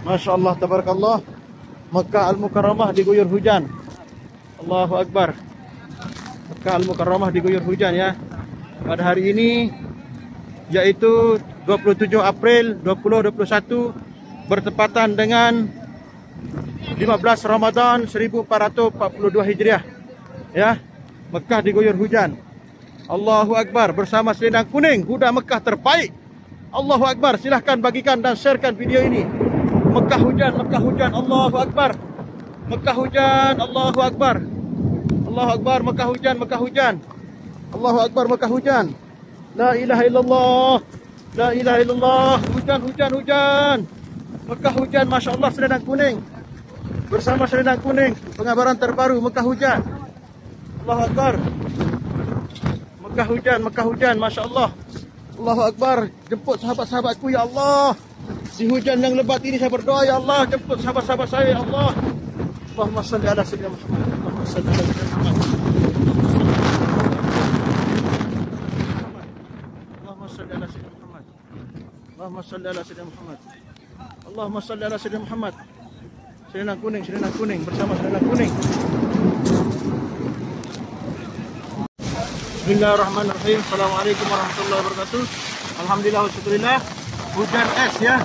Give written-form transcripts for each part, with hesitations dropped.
Masya Allah, tabarakallah. Mekah Al-Mukarramah diguyur hujan. Allahu Akbar. Mekah Al-Mukarramah diguyur hujan ya. Pada hari ini, yaitu 27 April 2021, bertepatan dengan 15 Ramadan 1442 Hijriah. Ya, Mekah diguyur hujan. Allahu Akbar, bersama selendang kuning, kuda Mekah terbaik. Allahu Akbar, silahkan bagikan dan sharekan video ini. Mekah hujan, Allahu Akbar. Mekah hujan, Allahu Akbar. Allahu Akbar, Mekah hujan, Mekah hujan. Allahu Akbar, Mekah hujan. La ilaha illallah. La ilaha illallah. Hujan, hujan, hujan. Mekah hujan, Masya Allah, selendang kuning. Bersama selendang kuning, pengabaran terbaru Mekah hujan. Allahu Akbar. Mekah hujan, Masya Allah. Allahu Akbar. Jemput sahabat-sahabatku ya Allah. Di hujan yang lebat ini saya berdoa ya Allah, jemput sahabat-sahabat saya ya Allah. Allahumma salli ala sayyidina Muhammad. Allahumma salli ala sayyidina Muhammad. Allahumma salli ala sayyidina Muhammad. Allahumma salli ala sayyidina Muhammad. Allahumma salli ala sayyidina Muhammad. Selendang kuning bersama selendang kuning. Bismillahirrahmanirrahim. Assalamualaikum warahmatullahi wabarakatuh. Alhamdulillah wasyukurillah. Hujan es ya.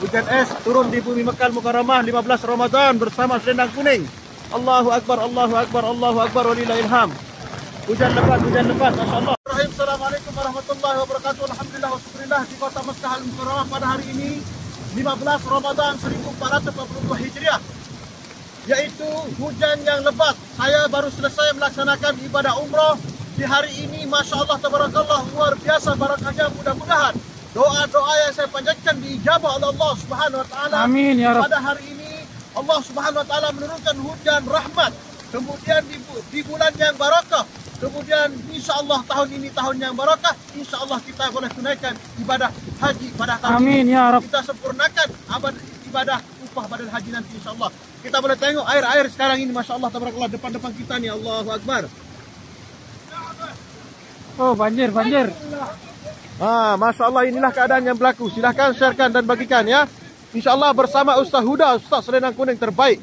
Hujan es turun di bumi Mekah Al-Mukarramah 15 Ramadan bersama selendang kuning. Allahu Akbar, Allahu Akbar, Allahu Akbar, walillahil hamd. Hujan lebat, masyaallah. Assalamualaikum warahmatullahi wabarakatuh. Alhamdulillah wasyukurillah, di kota Mekah Al-Mukarramah pada hari ini 15 Ramadan 1442 Hijriah, yaitu hujan yang lebat. Saya baru selesai melaksanakan ibadah umrah di hari ini. Masya Allah, tabarakallah, luar biasa barakahnya. Mudah-mudahan doa-doa yang saya panjatkan diijabah oleh Allah Subhanahu wa taala. Amin ya Rabb. Pada hari ini Allah Subhanahu wa taala menurunkan hujan rahmat. Kemudian di bulan yang barakah. Kemudian insya-Allah tahun ini tahun yang barakah. Insya-Allah kita boleh tunaikan ibadah haji pada tahun Amin ini. ya Rabb. Kita sempurnakan ibadah upah badal haji nanti insya-Allah. Kita boleh tengok air sekarang ini, Masya Allah, tabarakallah, depan-depan kita nih. Allahu Akbar. Oh, banjir. Masya Allah, inilah keadaan yang berlaku. Silahkan sharekan dan bagikan ya. Insya Allah bersama Ustaz Huda, Ustaz selendang kuning terbaik.